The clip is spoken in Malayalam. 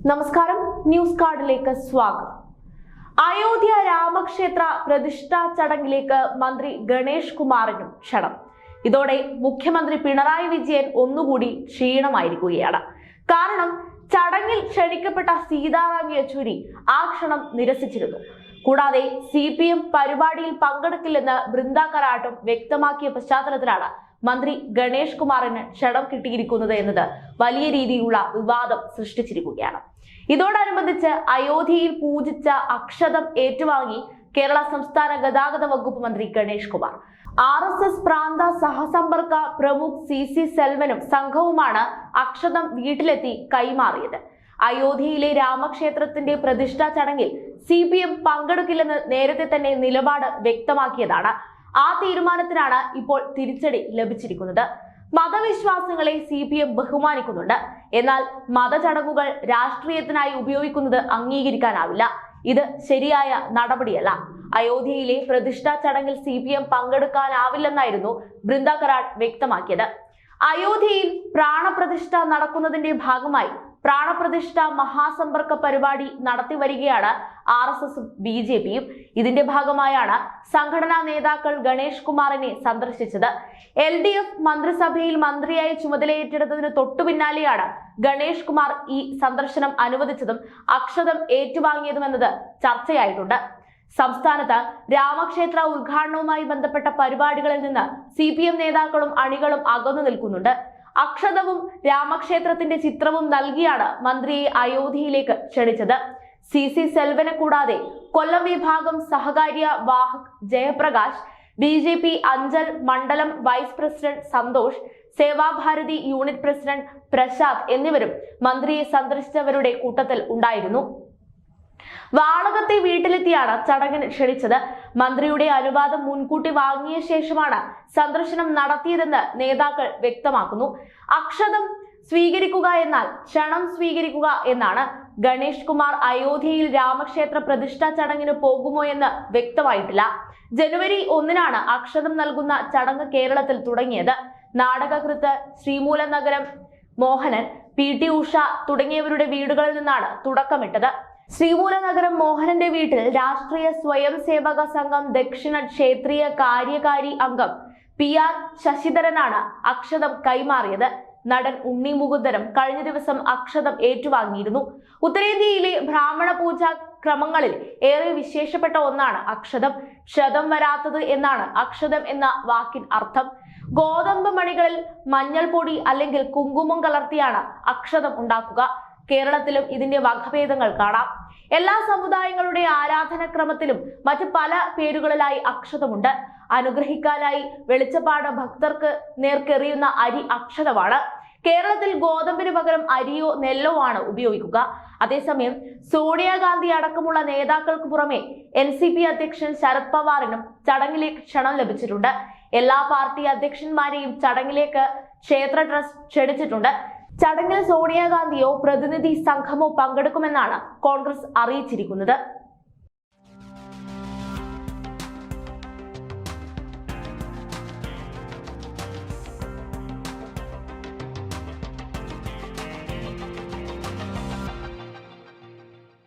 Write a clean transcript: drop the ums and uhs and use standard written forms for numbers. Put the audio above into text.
നമസ്കാരം, ന്യൂസ് കാർഡിലേക്ക് സ്വാഗതം. അയോധ്യ രാമക്ഷേത്ര പ്രതിഷ്ഠാ ചടങ്ങിലേക്ക് മന്ത്രി ഗണേഷ് കുമാറിനും ക്ഷണം. ഇതോടെ മുഖ്യമന്ത്രി പിണറായി വിജയൻ ഒന്നുകൂടി ക്ഷീണമായിരിക്കുകയാണ്. കാരണം ചടങ്ങിൽ ക്ഷണിക്കപ്പെട്ട സീതാറാം യെച്ചൂരി ആ ക്ഷണം നിരസിച്ചിരുന്നു. കൂടാതെ CPM പരിപാടിയിൽ പങ്കെടുക്കില്ലെന്ന് ബൃന്ദ കരാട്ടും വ്യക്തമാക്കിയ പശ്ചാത്തലത്തിലാണ് മന്ത്രി ഗണേഷ് കുമാറിന് ക്ഷണം കിട്ടിയിരിക്കുന്നത് എന്നത് വലിയ രീതിയിലുള്ള വിവാദം സൃഷ്ടിച്ചിരിക്കുകയാണ്. ഇതോടനുബന്ധിച്ച് അയോധ്യയിൽ പൂജിച്ച അക്ഷതം ഏറ്റുവാങ്ങി കേരള സംസ്ഥാന ഗതാഗത വകുപ്പ് മന്ത്രി ഗണേഷ് കുമാർ. RSS പ്രാന്ത സഹസമ്പർക്ക പ്രമുഖ് CC സെൽവനും സംഘവുമാണ് അക്ഷതം വീട്ടിലെത്തി കൈമാറിയത്. അയോധ്യയിലെ രാമക്ഷേത്രത്തിന്റെ പ്രതിഷ്ഠാ ചടങ്ങിൽ CPM പങ്കെടുക്കില്ലെന്ന് നേരത്തെ തന്നെ നിലപാട് വ്യക്തമാക്കിയതാണ്. ആ തീരുമാനത്തിനാണ് ഇപ്പോൾ തിരിച്ചടി ലഭിച്ചിരിക്കുന്നത്. മതവിശ്വാസങ്ങളെ CPM ബഹുമാനിക്കുന്നുണ്ട്. എന്നാൽ മതചടങ്ങുകൾ രാഷ്ട്രീയത്തിനായി ഉപയോഗിക്കുന്നത് അംഗീകരിക്കാനാവില്ല. ഇത് ശരിയായ നടപടിയല്ല. അയോധ്യയിലെ പ്രതിഷ്ഠാ ചടങ്ങിൽ CPM പങ്കെടുക്കാനാവില്ലെന്നായിരുന്നു ബൃന്ദ കരാട്ട് വ്യക്തമാക്കിയത്. അയോധ്യയിൽ പ്രാണപ്രതിഷ്ഠ നടക്കുന്നതിന്റെ ഭാഗമായി പ്രാണപ്രതിഷ്ഠ മഹാസമ്പർക്ക പരിപാടി നടത്തി വരികയാണ് RSSും BJPയും. ഇതിന്റെ ഭാഗമായാണ് സംഘടനാ നേതാക്കൾ ഗണേഷ് കുമാറിനെ സന്ദർശിച്ചത്. LDF മന്ത്രിസഭയിൽ മന്ത്രിയായി ചുമതലയേറ്റെടുത്തതിന് തൊട്ടു പിന്നാലെയാണ് ഗണേഷ് കുമാർ ഈ സന്ദർശനം അനുവദിച്ചതും അക്ഷതം ഏറ്റുവാങ്ങിയതുമെന്നത് ചർച്ചയായിട്ടുണ്ട്. സംസ്ഥാനത്ത് രാമക്ഷേത്ര ഉദ്ഘാടനവുമായി ബന്ധപ്പെട്ട പരിപാടികളിൽ നിന്ന് CPM നേതാക്കളും അണികളും അകന്നു നിൽക്കുന്നുണ്ട്. അക്ഷതവും രാമക്ഷേത്രത്തിന്റെ ചിത്രവും നൽകിയാണ് മന്ത്രിയെ അയോധ്യയിലേക്ക് ക്ഷണിച്ചത്. CC സെൽവനെ കൂടാതെ കൊല്ലം വിഭാഗം സഹകാര്യ വാഹക് ജയപ്രകാശ്, BJP അഞ്ചൽ മണ്ഡലം vice president Santhosh, Sevabharati unit president Prasad എന്നിവരും മന്ത്രിയെ സന്ദർശിച്ചവരുടെ കൂട്ടത്തിൽ ഉണ്ടായിരുന്നു. വാളകത്തെ വീട്ടിലെത്തിയാണ് ചടങ്ങിന് ക്ഷണിച്ചത്. മന്ത്രിയുടെ അനുവാദം മുൻകൂട്ടി വാങ്ങിയ ശേഷമാണ് സന്ദർശനം നടത്തിയതെന്ന് നേതാക്കൾ വ്യക്തമാക്കുന്നു. അക്ഷതം സ്വീകരിക്കുക എന്നാൽ ക്ഷണം സ്വീകരിക്കുക എന്നാണ്. ഗണേഷ് കുമാർ അയോധ്യയിൽ രാമക്ഷേത്ര പ്രതിഷ്ഠാ ചടങ്ങിന് പോകുമോ എന്ന് വ്യക്തമായിട്ടില്ല. ജനുവരി 1-നാണ് അക്ഷതം നൽകുന്ന ചടങ്ങ് കേരളത്തിൽ തുടങ്ങിയത്. നാടകകൃത്ത് ശ്രീമൂലനഗരം മോഹനൻ, PT ഉഷ തുടങ്ങിയവരുടെ വീടുകളിൽ നിന്നാണ് തുടക്കമിട്ടത്. ശ്രീമൂലനഗരം മോഹനന്റെ വീട്ടിൽ രാഷ്ട്രീയ സ്വയം സേവക സംഘം ദക്ഷിണ ക്ഷേത്രീയ കാര്യകാരി അംഗം PR ശശിധരനാണ് അക്ഷതം കൈമാറിയത്. നടൻ ഉണ്ണി മുകുന്ദനും കഴിഞ്ഞ ദിവസം അക്ഷതം ഏറ്റുവാങ്ങിയിരുന്നു. ഉത്തരേന്ത്യയിലെ ബ്രാഹ്മണ പൂജാ ക്രമങ്ങളിൽ ഏറെ വിശേഷപ്പെട്ട ഒന്നാണ് അക്ഷതം. ക്ഷതം വരാത്തത് എന്നാണ് അക്ഷതം എന്ന വാക്കിൻ അർത്ഥം. ഗോതമ്പ് മണികളിൽ മഞ്ഞൾ പൊടി അല്ലെങ്കിൽ കുങ്കുമം കലർത്തിയാണ് അക്ഷതം ഉണ്ടാക്കുക. കേരളത്തിലും ഇതിന്റെ വകഭേദങ്ങൾ കാണാം. എല്ലാ സമുദായങ്ങളുടെ ആരാധനക്രമത്തിലും മറ്റ് പല പേരുകളിലായി അക്ഷതമുണ്ട്. അനുഗ്രഹിക്കാനായി വെളിച്ചപ്പാട് ഭക്തർക്ക് നേർക്കെറിയുന്ന അരി അക്ഷതമാണ്. കേരളത്തിൽ ഗോതമ്പിന് പകരം അരിയോ നെല്ലോ ആണ് ഉപയോഗിക്കുക. അതേസമയം സോണിയാഗാന്ധി അടക്കമുള്ള നേതാക്കൾക്ക് പുറമെ NCP അധ്യക്ഷൻ ശരത് പവാറിനും ചടങ്ങിലേക്ക് ക്ഷണം ലഭിച്ചിട്ടുണ്ട്. എല്ലാ പാർട്ടി അധ്യക്ഷന്മാരെയും ചടങ്ങിലേക്ക് ക്ഷേത്ര ട്രസ്റ്റ് ക്ഷണിച്ചിട്ടുണ്ട്. ചടങ്ങിൽ സോണിയാഗാന്ധിയോ പ്രതിനിധി സംഘമോ പങ്കെടുക്കുമെന്നാണ് കോൺഗ്രസ് അറിയിച്ചിരിക്കുന്നത്.